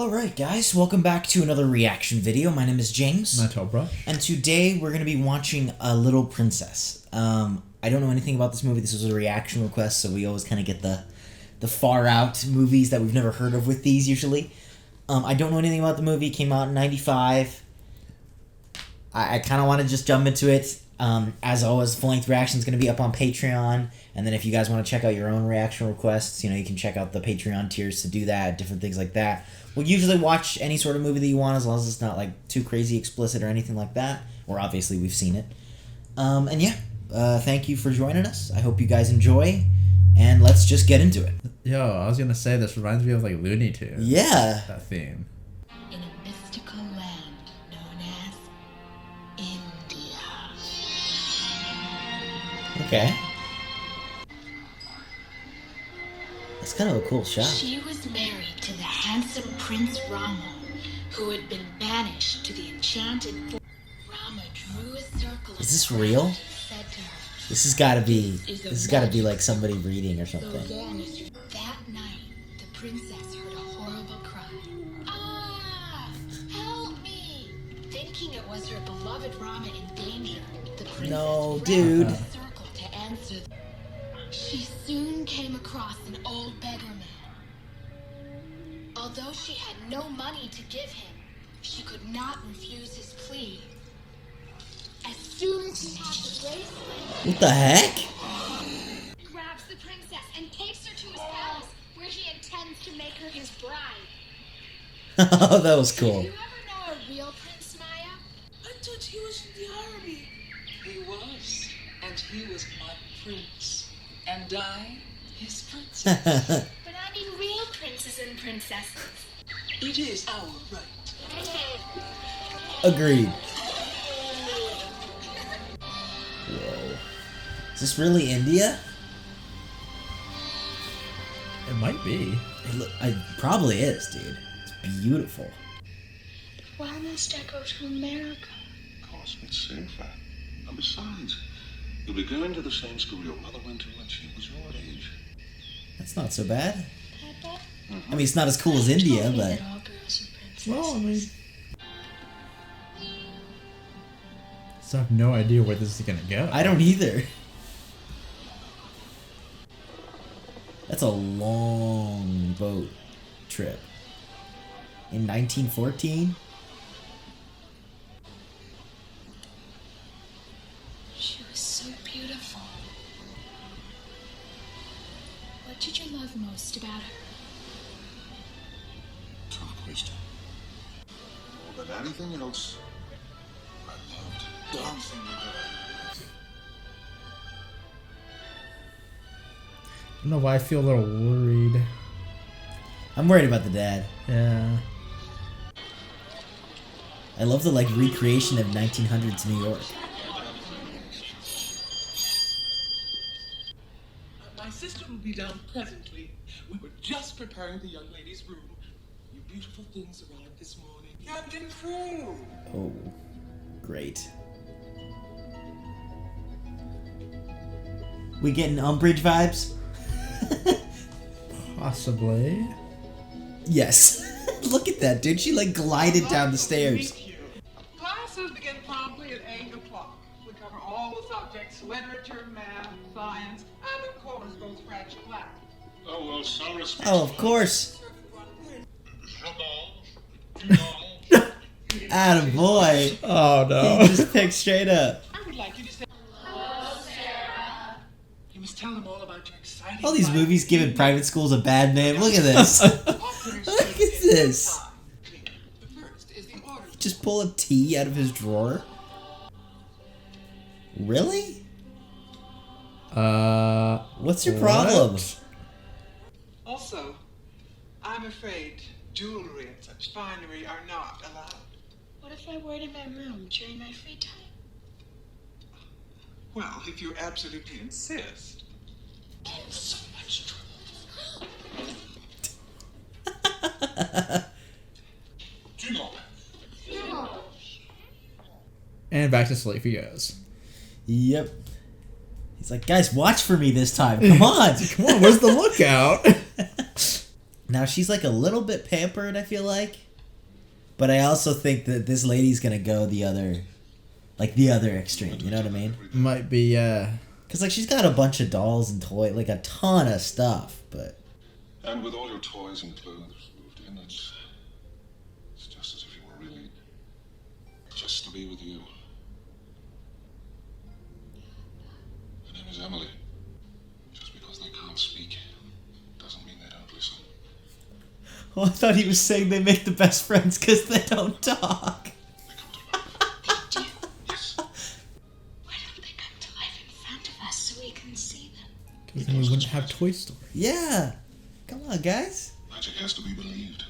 Alright guys, welcome back to another reaction video. My name is James. Ninetailedbrush. And today we're going to be watching A Little Princess. I don't know anything about this movie. This was a reaction request, so we always kind of get the far out movies that we've never heard of with these usually. I don't know anything about the movie. It came out in 95. I kind of want to just jump into it. As always, full-length reaction is going to be up on Patreon. And then if you guys want to check out your own reaction requests, you can check out the Patreon tiers to do that, different things like that. We'll usually watch any sort of movie that you want as long as it's not like too crazy explicit or anything like that. Or obviously we've seen it. And yeah, thank you for joining us. I hope you guys enjoy. And let's just get into it. Yo, I was gonna say this reminds me of like Looney Tunes. Yeah. That theme. In a mystical land known as India. Okay. That's kind of a cool shot. She was married to the handsome Prince Rama, who had been banished to the enchanted forest. Rama drew a circle. Is this real? and said to her, This has got to be like somebody reading or something. "So long as you..." That night, the princess heard a horrible cry. Ah! Help me! Thinking it was her beloved Rama in danger, the princess No, ran dude. to the circle to answer. She soon came across an old beggar man. Although she had no money to give him, she could not refuse his plea. As soon as he had the bracelet, What the heck? he grabs the princess and takes her to his palace, where he intends to make her his bride. Oh, that was cool. Do you ever know a real Prince Maya? I thought he was in the army. He was, and he was my prince. And I, his princess. But I mean real princes and princesses. It is our right. Agreed. Whoa. Is this really India? It might be. It probably is, dude. It's beautiful. Why must I go to America? Because it's safer. And besides, you'll be going to the same school your mother went to when she was your age. That's not so bad. Papa? I mean, it's not as cool as India, Told me but... that all girls are princesses. Well, I mean, so I have no idea where this is gonna go. I don't either. That's a long boat trip. In 1914? She was so beautiful. What did you love most about her? Tough question. More than anything else, I loved dancing with her. I don't know why I feel a little worried. I'm worried about the dad. Yeah. I love the, recreation of 1900s New York. My sister will be down presently. We were just preparing the young lady's room. Your beautiful things arrived this morning. Captain Crew! Oh, great. We getting Umbridge vibes? Possibly. Yes. Look at that, dude. She, glided down the stairs. Classes begin promptly at 8 o'clock. We cover all the subjects, literature, math, science, and of course, those French classes. Oh, well, some respect. Oh, of course. Jabon. Attaboy. Oh He no. just picked straight up. I would like you to say, hello, Sarah. You must tell them all about your exciting All these life. movies giving private schools a bad name. Look at this. Look at this. The first is the order. Just pull a T out of his drawer. Really? What's your problem? Also, I'm afraid jewelry and such finery are not allowed. What if I were in my room during my free time? Well, if you absolutely insist. So much trouble. Jabon. And back to sleep he goes. Yep. He's like, guys, watch for me this time. Come on. Come on, where's the lookout? Now she's like a little bit pampered, I feel like. But I also think that this lady's gonna go the other extreme, you know what I mean? Might be, Because, like, she's got a bunch of dolls and toys, like, a ton of stuff, but... And with all your toys and clothes moved in, it's just as if you were really just to be with you. Her name is Emily. Just because they can't speak doesn't mean they don't listen. Oh, I thought he was saying they make the best friends because they don't talk. They come to life. They do. Yes. Why don't they come to life in front of us so we can see them? because then we wouldn't have Toy Story. Yeah. Come on, guys. Magic has to be believed.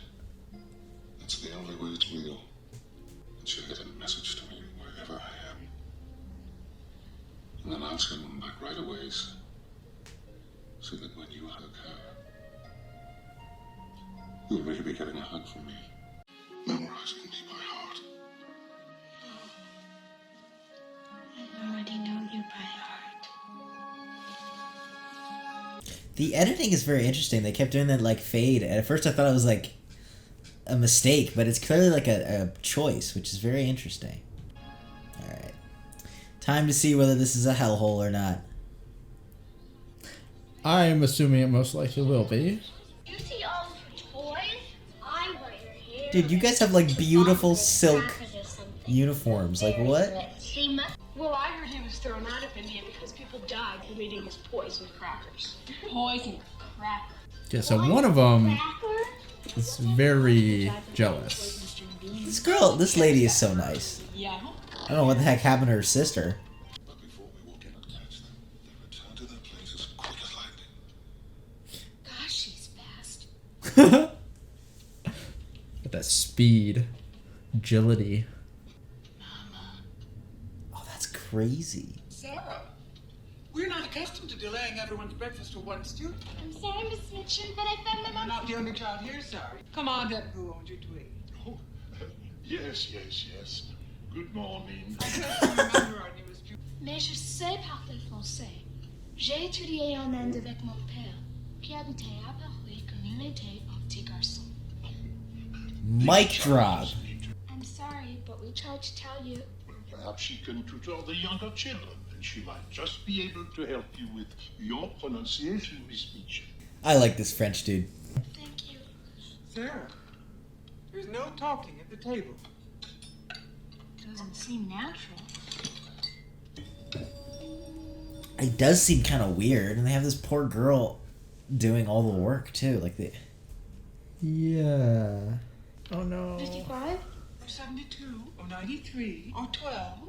That's the only way it's real. And she'll get a message to me wherever I am. And then I'll send them back right away, so that when you hug her, you'll really be getting a hug from me. Memorizing me by heart. I already know you by heart. The editing is very interesting. They kept doing that, like, fade. And at first I thought it was, like, a mistake, but it's clearly, like, a choice, which is very interesting. Alright. Time to see whether this is a hellhole or not. I'm assuming it most likely will be. You see all of her toys? I want your hair. Dude, you guys have, like, beautiful silk uniforms. Like, what? Well, I heard he was thrown out of India because people died from eating his poison crackers. Poison crackers. Yeah, so one of them is very jealous. This lady is so nice. Yeah. I don't know what the heck happened to her sister. But before we walk in and catch them, they return to their place as quick as lightning. Gosh, she's fast. With that speed, agility. Oh, that's crazy. Sarah, we're not accustomed to delaying everyone's breakfast for one student. I'm sorry, Miss Mitchum, but I found them You're on... not the only child here, Sarah. Come on, Deadpool, won't you tweet? Oh, yes. Good morning. I can't remember our newest pupil. Mais je sais parler français. J'ai étudié en Inde avec mon père, qui habitait à Paris quand il était un petit garçon. Mic drop. I'm sorry, but we tried to tell you. Perhaps she can tutor the younger children, and she might just be able to help you with your pronunciation, Miss Mitchell. I like this French dude. Thank you. Sarah, there's no talking at the table. Doesn't seem natural. It does seem kind of weird, and they have this poor girl doing all the work too. Like they. Yeah. Oh no. 55? Or 72, or 93, or 12.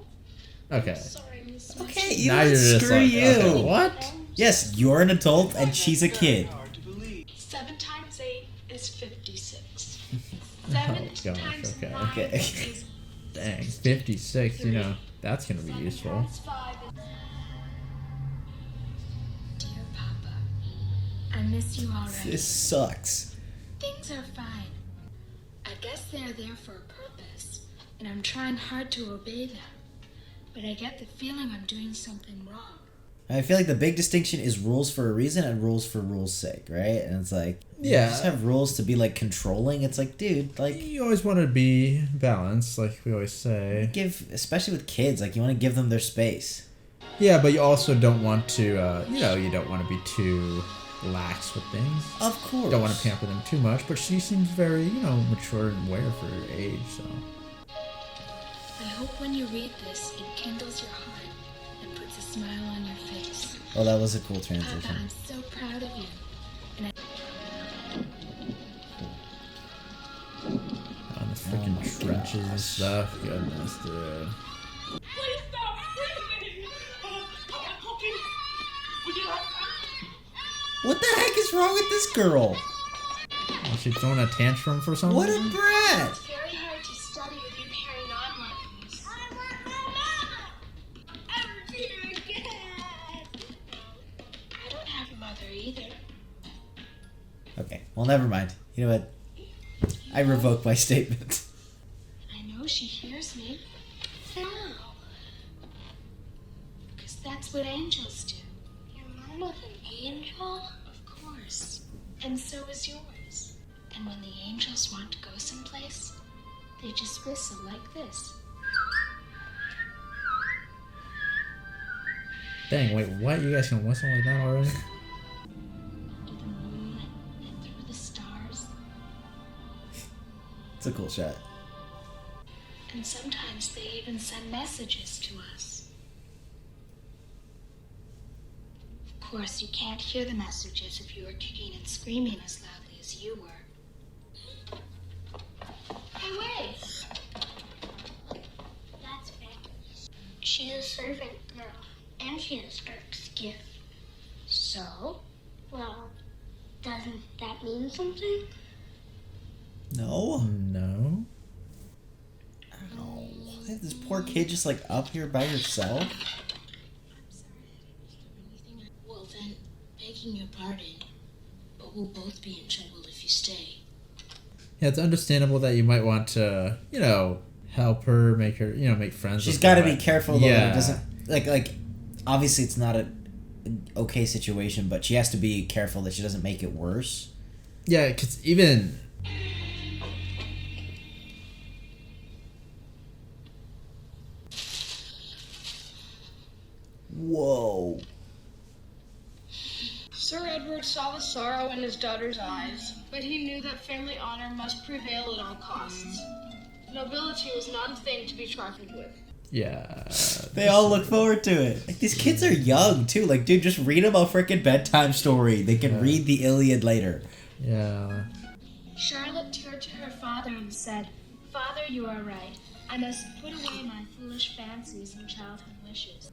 Okay. Sorry, Miss Okay, you know Now what? you're just Screw like, you. okay, what? Yes, you're an adult and she's a kid. Hard to believe. 7 times 8 is 56. Oh 7 gosh, times okay. 9 Okay. is Dang, 56, you know, that's gonna be useful. times 5 is... Dear Papa, I miss you already. This sucks. Things are fine. I guess they're there for a purpose, and I'm trying hard to obey them. But I get the feeling I'm doing something wrong. I feel like the big distinction is rules for a reason and rules for rules' sake, right? And it's like, Yeah. you just have rules to be like controlling. It's like, dude, like You always want to be balanced, like we always say. give, especially with kids, like you want to give them their space. Yeah, but you also don't want to, you don't want to be too lax with things. Of course. Don't want to pamper them too much, but she seems very, mature and aware for her age, so. I hope when you read this, it kindles your heart and puts a smile on your face. Oh, that was a cool Papa, transition. I'm so proud of you. And I... On the freaking my trenches and gosh. stuff. Goodness, dude. Please stop breathing! Cookie, would you like that? What the heck is wrong with this girl? Was she throwing a tantrum for something? What a brat! It's very hard to study with you carrying on like this. I want my mama! I'm here again! I don't have a mother either. Okay, well, never mind. You know what? I revoke my statement. I know she hears me. How? Because that's what angels do. Your mama's an angel? Of course. And so is yours. And when the angels want to go someplace, they just whistle like this. Dang, wait, what? You guys can whistle like that already? Under the moon and through the stars. It's a cool shot. And sometimes they even send messages to us. Of course, you can't hear the messages if you were kicking and screaming as loudly as you were. Hey, wait! That's Becky. She's a servant girl, and she has Dirk's gift. So? Well, doesn't that mean something? No. No. Oh, this poor kid just like up here by herself. I'm sorry I didn't do anything. Well then, begging your pardon. But we'll both be in trouble if you stay. Yeah, it's understandable that you might want to, you know, help her, make her, you know, make friends. She's with got to her. be careful though. That Yeah. it doesn't like. Obviously, it's not an okay situation, but she has to be careful that she doesn't make it worse. Yeah, because even. Whoa. Sir Edward saw the sorrow in his daughter's eyes, but he knew that family honor must prevail at all costs. Nobility was not a thing to be trifled with. Yeah. They all look forward to it. Like, these kids are young too. Like, dude, just read them a freaking bedtime story. They can read the Iliad later. Yeah. Charlotte turned to her father and said, "Father, you are right. I must put away my foolish fancies and childhood wishes.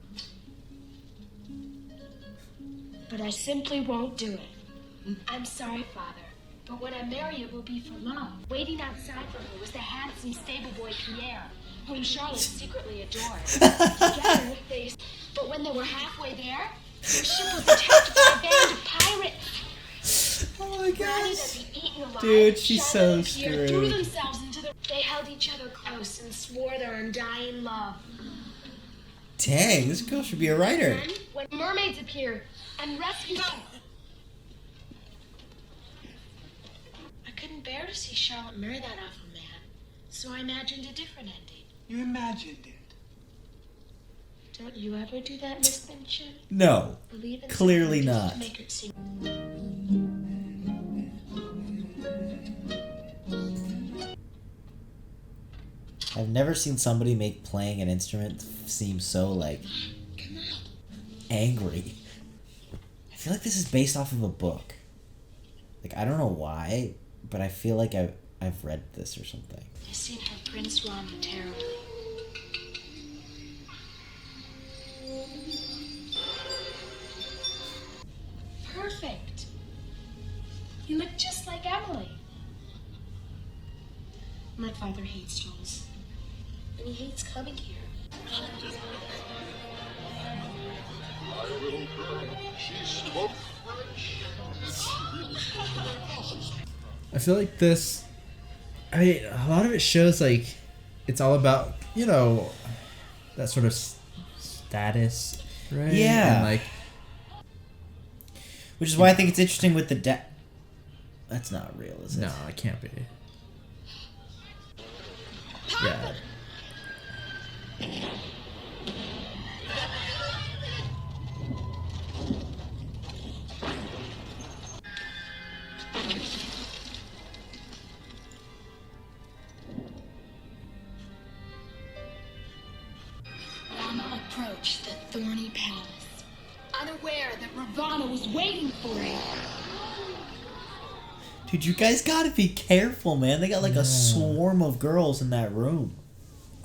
But I simply won't do it. I'm sorry, Father, but when I marry it will be for love." Waiting outside for her was the handsome stable boy Pierre, whom Charlotte secretly adored. Together they... But when they were halfway there, their ship was attacked by a band of pirates. Oh my Rather gosh. than be eaten alive, Dude, she's Charlotte so and Pierre threw screwed. themselves into the... They held each other close and swore their undying love. Dang, this girl should be a writer. Then, when mermaids appeared and rescued them, I couldn't bear to see Charlotte marry that awful man, so I imagined a different ending. You imagined it. Don't you ever do that, Miss Minchin? No. Believe in Clearly something just not. to make it seem... I've never seen somebody make playing an instrument seem so, like, angry. I feel like this is based off of a book. Like, I don't know why, but I feel like I've read this or something. I seen her Prince Rama terribly. Perfect. You look just like Emily. My father hates trolls. And he hates coming here. I feel like this. I mean, a lot of it shows like it's all about, you know, that sort of status, right? Yeah. And like, Which is why I think it's interesting with the That's not real, is it? no, it can't be. Yeah. Rama approached the thorny palace, unaware that Ravana was waiting for him. Dude, you guys gotta be careful, man. They got like a swarm of girls in that room.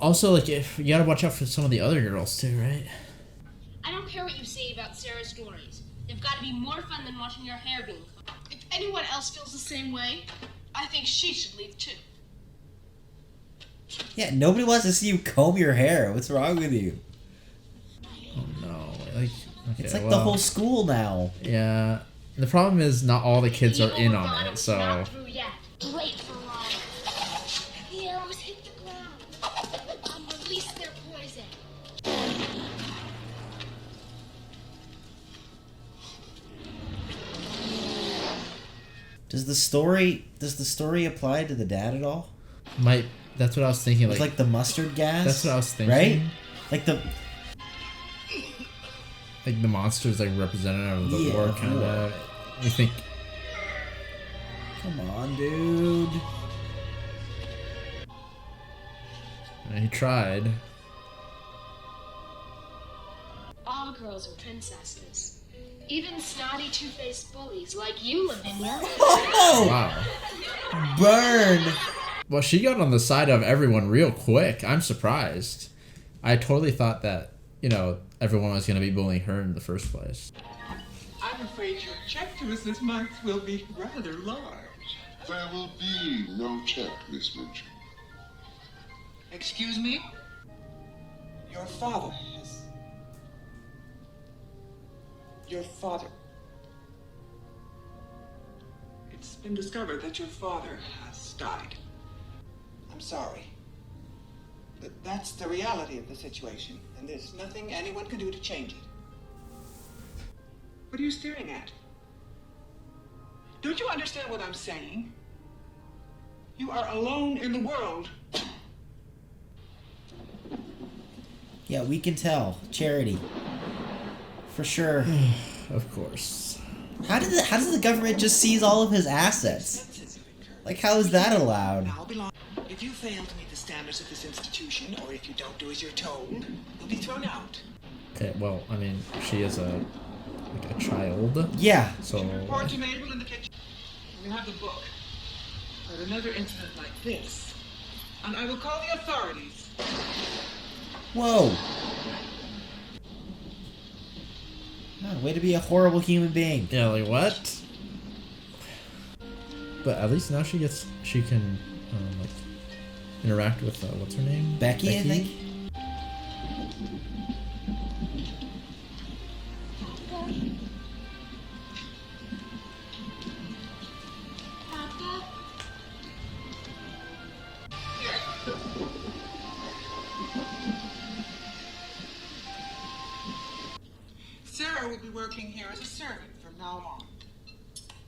Also, like, if you gotta watch out for some of the other girls too, right? I don't care what you say about Sarah's stories. They've got to be more fun than watching your hair being combed. If anyone else feels the same way, I think she should leave too. Yeah, nobody wants to see you comb your hair. What's wrong with you? Oh no, like, okay, It's like well, the whole school now. Yeah. The problem is not all the kids are in on it, so. Not through yet. Wait for Rama. The arrows hit the ground and release their poison. Does the story apply to the dad at all? That's what I was thinking. With like the mustard gas. That's what I was thinking. Right? Like the monster's like representative of the war, kind of. You think? Come on, dude. And he tried. All girls are princesses. Even snotty, two-faced bullies like you, Lavinia. Oh! Wow. Burn! Well, she got on the side of everyone real quick. I'm surprised. I totally thought that, everyone was going to be bullying her in the first place. I'm afraid your check to us this month will be rather large. There will be no check, Miss Minchin. Excuse me? Your father has... Your father... It's been discovered that your father has died. I'm sorry. But that's the reality of the situation, and there's nothing anyone can do to change it. What are you staring at? Don't you understand what I'm saying? You are alone in the world. Yeah, we can tell. Charity. For sure. Of course. How does the government just seize all of his assets? Like, how is that allowed? If you fail to meet the standards of this institution, or if you don't do as you're told, you'll be thrown out. Okay, well, I mean, she is a child. Yeah. So. Report to Mabel in the kitchen. We have the book. But another incident like this, and I will call the authorities. Whoa. Oh, way to be a horrible human being. Yeah, like what? But at least now she can interact with what's her name? Becky, I think. Papa? Sarah will be working here as a servant from now on.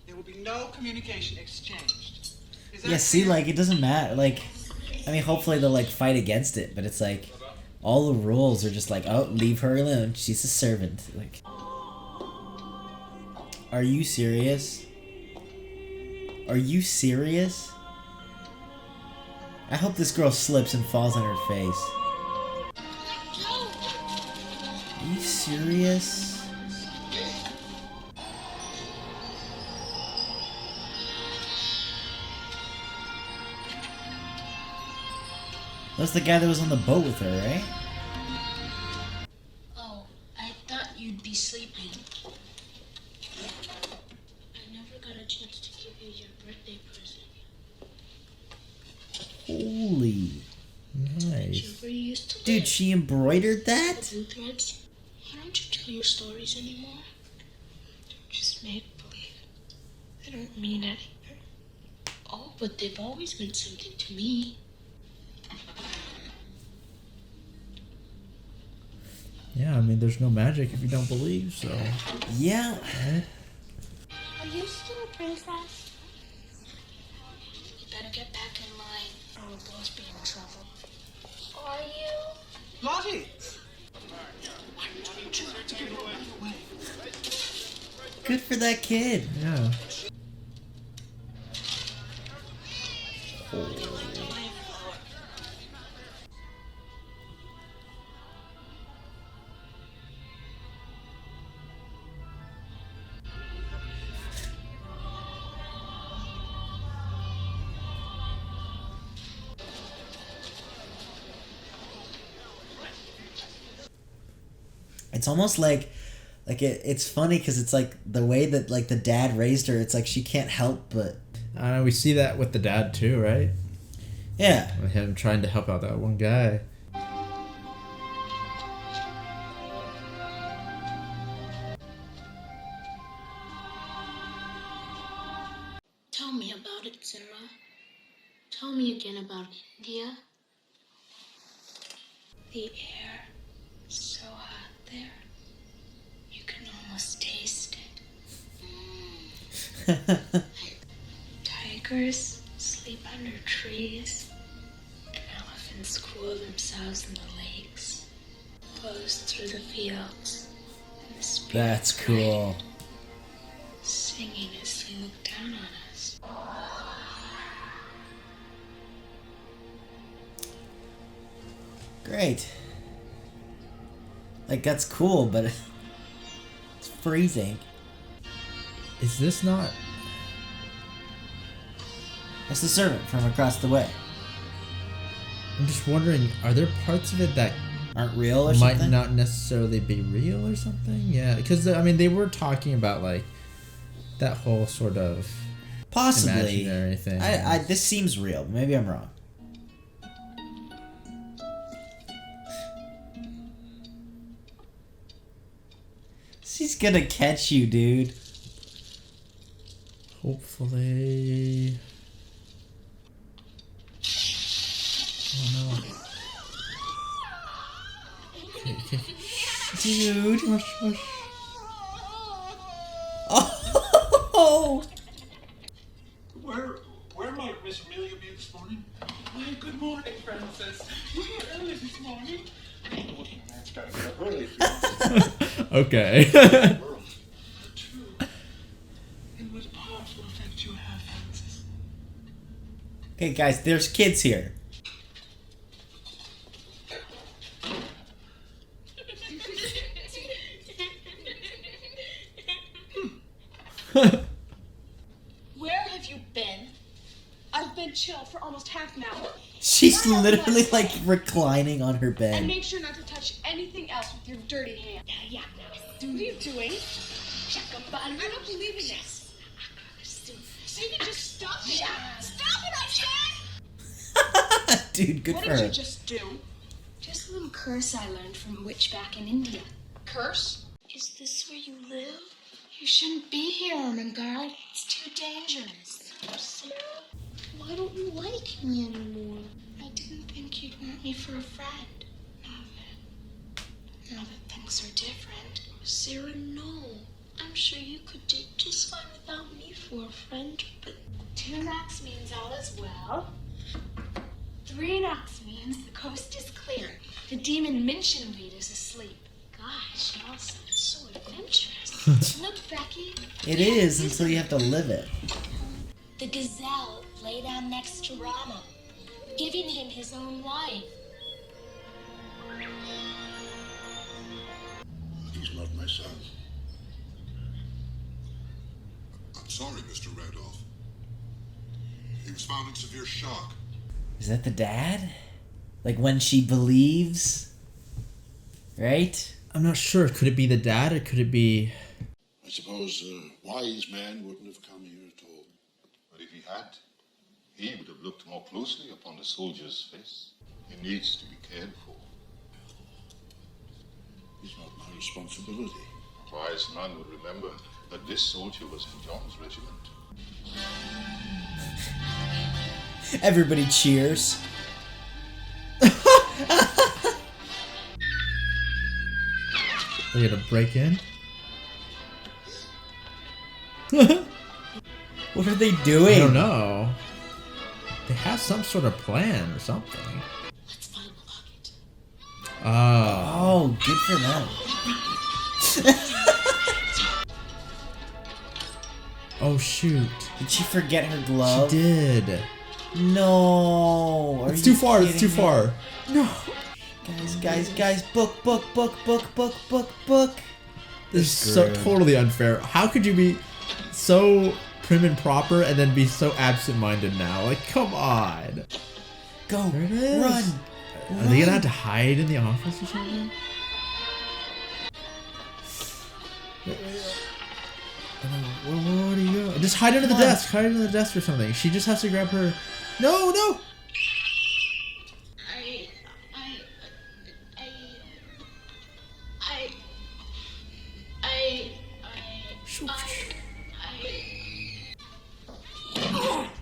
There will be no communication exchanged. Is that Yeah, see, clear? like, it doesn't matter. Like, I mean, hopefully they'll, like, fight against it, but it's like, all the rules are just like, oh, leave her alone. She's a servant. Like, are you serious? Are you serious? I hope this girl slips and falls on her face. Are you serious? That's the guy that was on the boat with her, right? Oh, I thought you'd be sleeping. I never got a chance to give you your birthday present. Holy. Nice. Where you used to Dude, live. she embroidered that? Blue threads. Why don't you tell your stories anymore? Just make believe. They don't mean anything. Oh, but they've always meant something to me. Yeah, I mean, there's no magic if you don't believe, so. Yeah. Are you still a princess? You better get back in line, or we'll both be in trouble. Are you? Lottie! Good for that kid. Yeah. It's almost like it's funny because it's like the way that like the dad raised her. It's like she can't help but. I know we see that with the dad too, right? Yeah. With him trying to help out that one guy. Tell me about it, Simba. Tell me again about India. The air is so hot there. You can almost taste it. woodpeckers sleep under trees, and elephants cool themselves in the lakes, flows through the fields, and the spirits That's cool. singing as they look down on us. Great. Like, that's cool, but it's freezing. Is this not? That's the servant from across the way. I'm just wondering, are there parts of it that Aren't real or might something? not necessarily be real or something? Yeah, because I mean, they were talking about like that whole sort of Possibly. imaginary thing. This seems real. Maybe I'm wrong. She's gonna catch you, dude. Hopefully. Oh no. Okay, okay. Dude. Hush, hush. Oh! Where might Miss Amelia be this morning? Why, good morning, Princess. Were you early this morning? Oh, that's gotta get up early for you. Okay. True. And what a powerful effect you have, Francis. Okay, guys, there's kids here. Where have you been? I've been chilled for almost half an hour. She's literally like reclining on her And bed. make sure not to touch anything else with your dirty hand. Yeah, What are you doing? I don't believe in this. Maybe just stop it. Stop it, I said! Dude, good What for did her. you just do? Just a little curse I learned from a witch back in India. Curse? Is this where you live? You shouldn't be here, Ermengarde. It's too dangerous. Sarah, why don't you like me anymore? I didn't think you'd want me for a friend. Now that things are different. Sarah, no. I'm sure you could do just fine without me for a friend, but 2 knocks means all is well. 3 knocks means the coast is clear. The demon Minchinweed is asleep. Gosh, it all sounds so adventurous. Look, Becky. It is until you have to live it. The gazelle lay down next to Rama, giving him his own life. He's not my son. I'm sorry, Mr. Randolph. He was found in severe shock. Is that the dad? Like when she believes? Right? I'm not sure. Could it be the dad or could it be? I suppose a wise man wouldn't have come here at all. But if he had, he would have looked more closely upon the soldier's face. He needs to be cared for. It's not my responsibility. A wise man would remember that this soldier was in John's regiment. Everybody cheers. They're gonna break in? What are they doing? I don't know. They have some sort of plan or something. Let's find the locket. Oh, good for them. Oh shoot. Did she forget her glove? She did. No. Are It's you too far. It's kidding too me? far. No. Guys, book. This is so Screwed. totally unfair. How could you be so prim and proper and then be so absent-minded now? Like, come on. Go. There it is. Run. Are they gonna have to hide in the office or something? Where do you go? Just hide under the Come on. desk. Hide under the desk or something. She just has to grab her. No, no.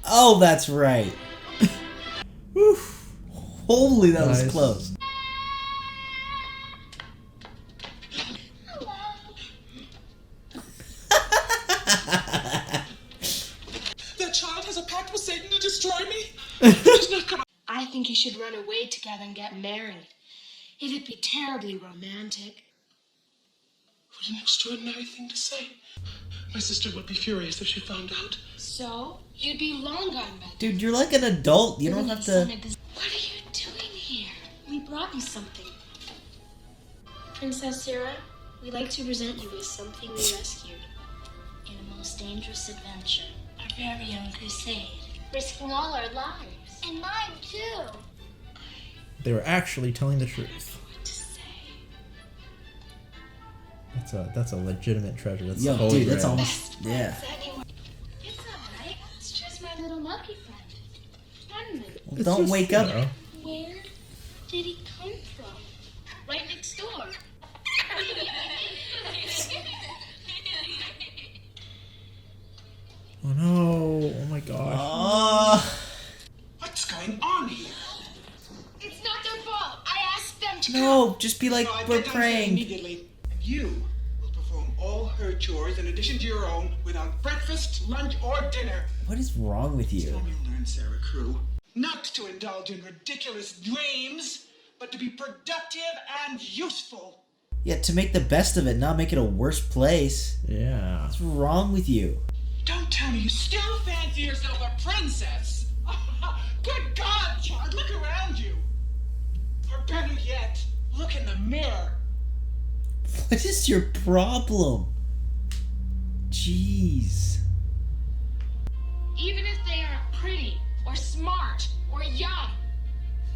Oh, that's right. Oof. Holy, that was Nice. close. That child has a pact with should run away together and get married. It'd be terribly romantic. What an extraordinary thing to say. My sister would be furious if she found out. So? You'd be long gone by then. Dude, you're like an adult. You don't have to. What are you doing here? We brought you something. Princess Sarah, we'd like to present you with something we rescued. In a most dangerous adventure. Our very own crusade. Risking all our lives. And mine, too. They were actually telling the truth. What to say? That's a legitimate treasure. That's Yo, the holy dude, that's grail. almost. Yeah. It's alright. It's just my little monkey friend. Pardon me. Well, It's don't just, wake you up. know, Where did he come from? Right next door. Oh no! Oh my gosh! Oh. What's going on here? It's not their fault. I asked them to come. No, just be like, No, I we're get down here praying. immediately. And you will perform all her chores in addition to your own without breakfast, lunch, or dinner. What is wrong with you? You'll learn, Sarah Crew, not to indulge in ridiculous dreams, but to be productive and useful. Yeah, to make the best of it, not make it a worse place. Yeah. What's wrong with you? Don't tell me you still fancy yourself a princess. Good God, child, look around you. Or better yet, look in the mirror. What is your problem? Jeez. Even if they aren't pretty, or smart, or young,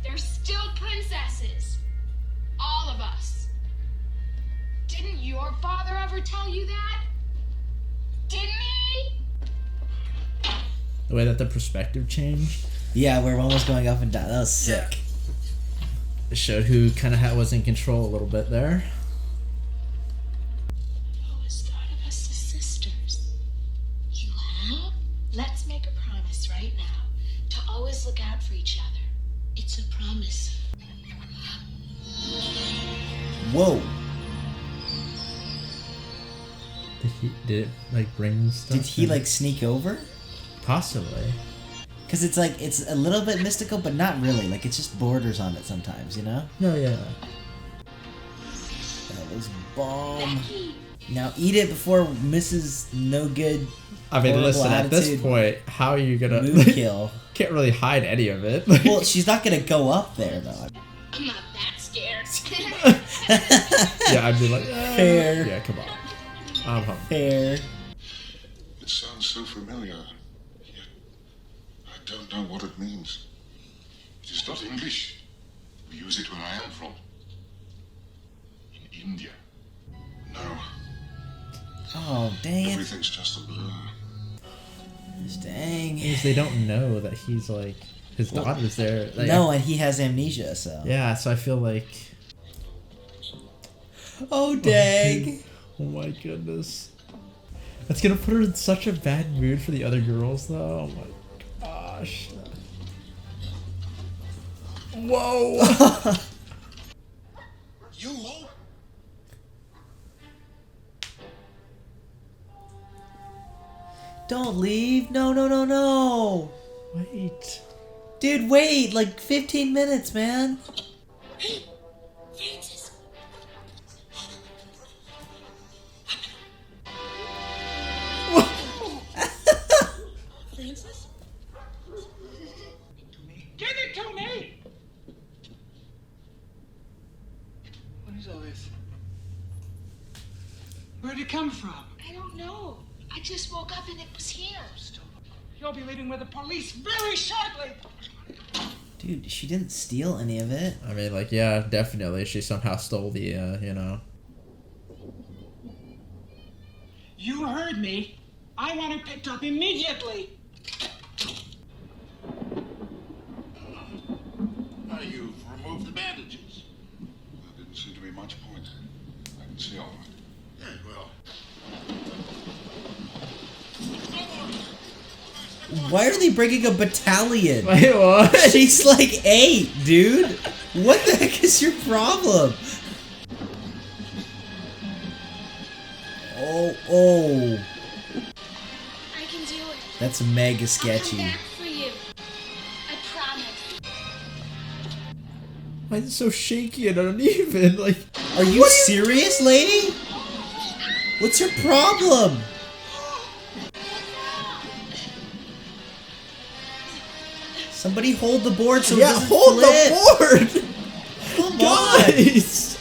they're still princesses. All of us. Didn't your father ever tell you that? Didn't he? The way that the perspective changed, Yeah, we're almost going up and down. That was sick. it showed who kind of was in control a little bit there. Always thought of us as sisters. You have? Let's make a promise right now to always look out for each other. It's a promise. Whoa. Did it like bring stuff? Did he in? like sneak over? Possibly? Because it's like, it's a little bit mystical, but not really. Like, it's just borders on it sometimes, you know? No, yeah. That was bomb. Becky! Now eat it before Mrs. No Good I mean, Horrible listen. At this attitude. point, how are you gonna? mood kill. Can't really hide any of it. Well, she's not gonna go up there, though. I'm not that scared. Yeah, I'd be like, Fair. Yeah, come on. I'm hungry. Fair. It sounds so familiar, yet I don't know what it means. It is not English. We use it where I am from. In India. No, Oh, dang it. everything's just a blur. Dang. Is they don't know that he's like his daughter's there. Like, No, and he has amnesia, so. Yeah, so I feel like. Oh, dang. Oh my goodness. That's gonna put her in such a bad mood for the other girls, though. Oh my gosh. Whoa! You? Don't leave. No, no, no, no. Wait. Dude, wait. Like 15 minutes, man. Francis. Francis? Give it to me! What is all this? Where'd it come from? I don't know. I just woke up and it was here. You'll be leaving with the police very shortly! Dude, she didn't steal any of it. I mean, like, yeah, definitely. She somehow stole the, you know. You heard me. I want her picked up immediately. You've removed the bandages. There didn't seem to be much point. I can see all right. Yeah, well. Why are they bringing a battalion? Wait, what? She's like 8, dude. What the heck is your problem? Oh. I can do it. That's mega I'll sketchy. come back for you. I promise. Why is it so shaky and uneven? Like, Are you serious, lady? What's your problem? Somebody hold the board so it doesn't hold flip. the board! Come on. Guys!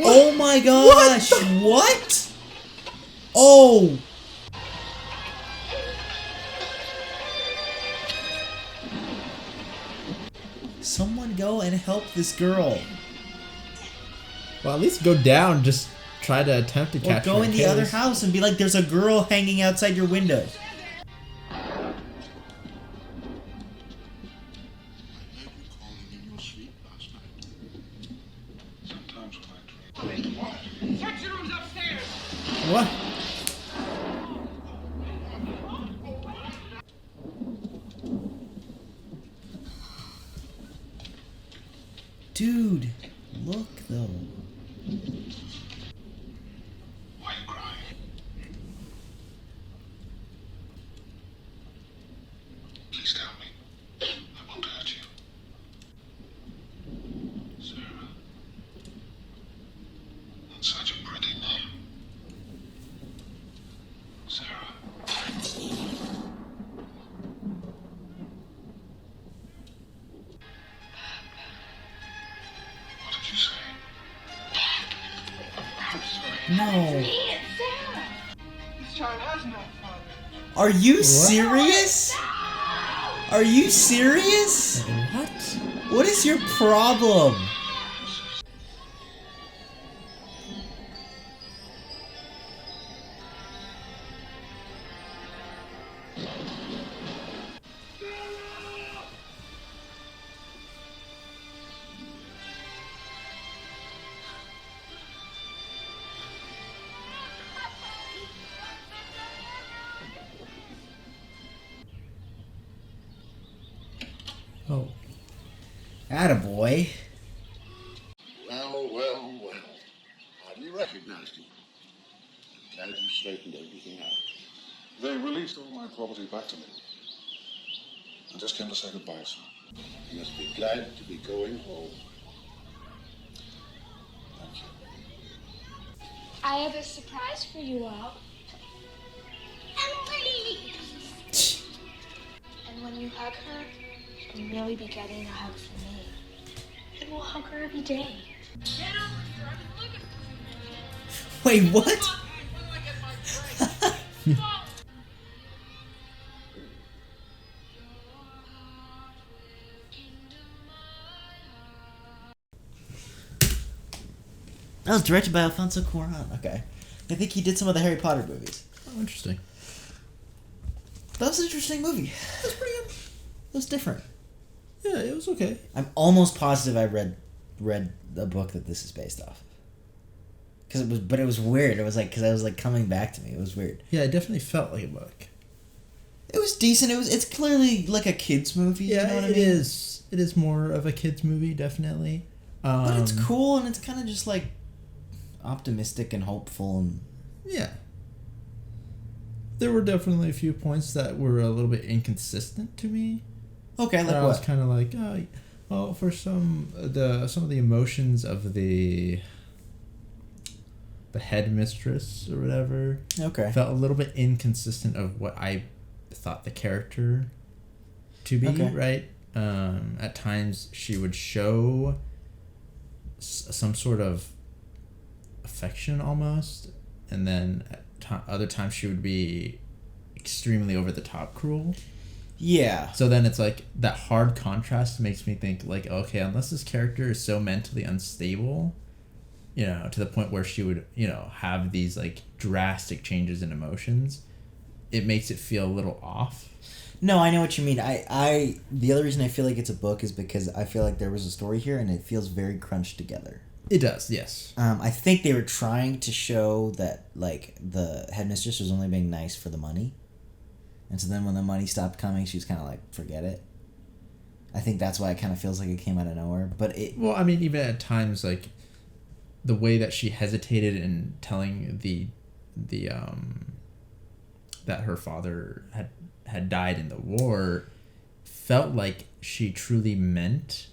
Oh my gosh! What? Oh! Someone go and help this girl. Well, at least go down. Just try to attempt to Or catch her. go in the other house and be like, there's a girl hanging outside your window. I heard you calling in your sleep last night. Sometimes when I dream. Section room's upstairs. What? Dude, look though. Why are you crying? Please tell me. I won't hurt you. Sarah. That's such a pretty name. Sarah. What did you say? I'm sorry. No. This child has no father. Are you serious? Are you serious? What? What is your problem? Oh. Attaboy. Well. Hardly recognized you. Glad you straightened everything out. They released all my property back to me. I just came to say goodbye, son. You must be glad to be going home. Thank you. I have a surprise for you all. Emily! And when you hug her, you'll really be getting a hug from me. And we'll hug her every day. Wait, what? That was directed by Alfonso Cuarón. Okay. I think he did some of the Harry Potter movies. Oh, interesting. That was an interesting movie. It was pretty good. It was different. Yeah, it was okay. I'm almost positive I read the book that this is based off of. But it was weird. It was like, because I was like coming back to me. It was weird. Yeah, it definitely felt like a book. It was decent. It's clearly like a kid's movie. Yeah, you know what I it mean? is. It is more of a kid's movie, definitely. But it's cool and it's kind of just like optimistic and hopeful and Yeah. There were definitely a few points that were a little bit inconsistent to me. okay. Like I what? was kind of like, for some of the emotions of the headmistress or whatever Okay. felt a little bit inconsistent of what I thought the character to be. Okay. Right. At times she would show some sort of affection almost, and then at other times she would be extremely over the top cruel. Yeah. So then it's like that hard contrast makes me think like, okay, unless this character is so mentally unstable, to the point where she would, have these like drastic changes in emotions, it makes it feel a little off. No, I know what you mean. I the other reason I feel like it's a book is because I feel like there was a story here and it feels very crunched together. It does, yes. I think they were trying to show that like the headmistress was only being nice for the money, and so then when the money stopped coming, she was kind of like, forget it. I think that's why it kind of feels like it came out of nowhere. But Well, I mean, even at times, like the way that she hesitated in telling the that her father had had died in the war felt like she truly meant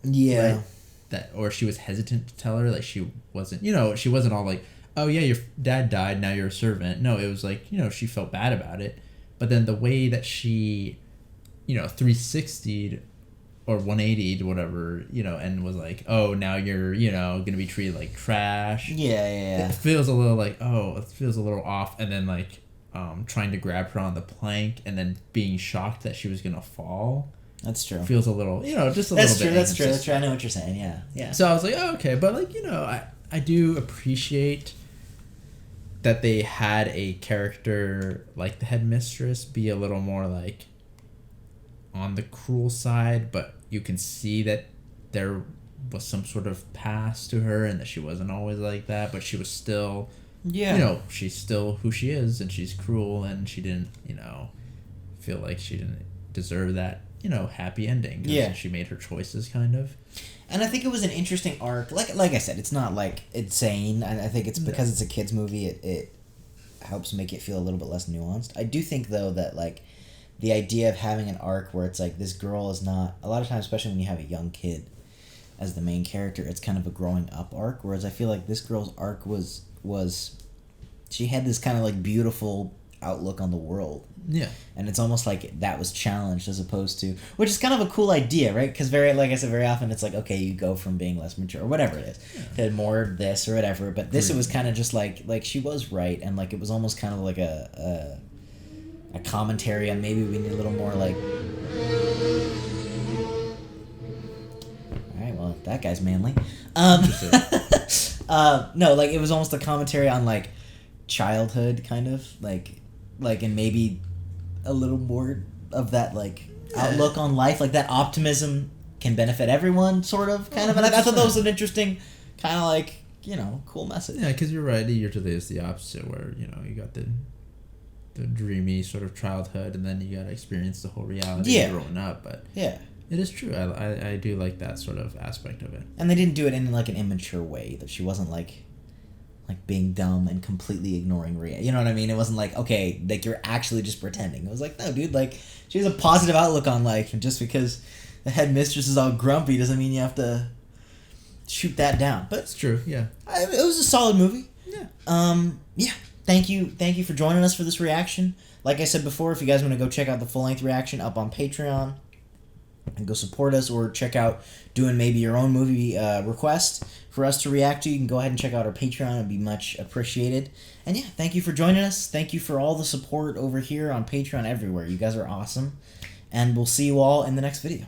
Yeah. right, that, or she was hesitant to tell her, like she wasn't, she wasn't all like, oh yeah, your dad died, now you're a servant. No, it was like, she felt bad about it. But then the way that she, 360'd or 180'd, whatever, and was like, oh, now you're, going to be treated like trash. Yeah. It feels a little like, it feels a little off. And then like trying to grab her on the plank and then being shocked that she was going to fall. That's true. Feels a little, just a That's little true, bit. That's true. I know what you're saying. Yeah. So I was like, oh, okay. But like, I do appreciate that they had a character like the headmistress be a little more like on the cruel side, but you can see that there was some sort of past to her and that she wasn't always like that, but she was still, she's still who she is, and she's cruel, and she didn't, feel like she didn't deserve that, happy ending. 'Cause Yeah. she made her choices, kind of. And I think it was an interesting arc. Like I said, it's not like insane. I think it's because it's a kids movie. It helps make it feel a little bit less nuanced. I do think though that like the idea of having an arc where it's like this girl is not, a lot of times, especially when you have a young kid as the main character, it's kind of a growing up arc. Whereas I feel like this girl's arc was she had this kind of like beautiful outlook on the world. Yeah. And it's almost like that was challenged as opposed to, which is kind of a cool idea, right? Because like I said, very often it's like, okay, you go from being less mature or whatever it is to more this or whatever. But this, it was kind of just like she was right. And like, it was almost kind of like a commentary on maybe we need a little more like, all right, well, that guy's manly. No, like it was almost a commentary on like childhood kind of like and maybe a little more of that like outlook on life, like that optimism can benefit everyone sort of kind of. And I thought that was an interesting kind of like, cool message. Yeah, because you're right. Year to is the opposite, where you got the dreamy sort of childhood, and then you got to experience the whole reality of growing up. But yeah, it is true. I do like that sort of aspect of it. And they didn't do it in like an immature way. That she wasn't like being dumb and completely ignoring reality. You know what I mean? It wasn't like, okay, like you're actually just pretending. It was like, no, dude, like she has a positive outlook on life, and just because the headmistress is all grumpy doesn't mean you have to shoot that down. But it's true. Yeah, it was a solid movie. Yeah. Yeah. Thank you for joining us for this reaction. Like I said before, if you guys want to go check out the full length reaction up on Patreon and go support us, or check out doing maybe your own movie request for us to react to, you can go ahead and check out our Patreon. It'd be much appreciated. And yeah, thank you for joining us. Thank you for all the support over here on Patreon everywhere. You guys are awesome. And we'll see you all in the next video.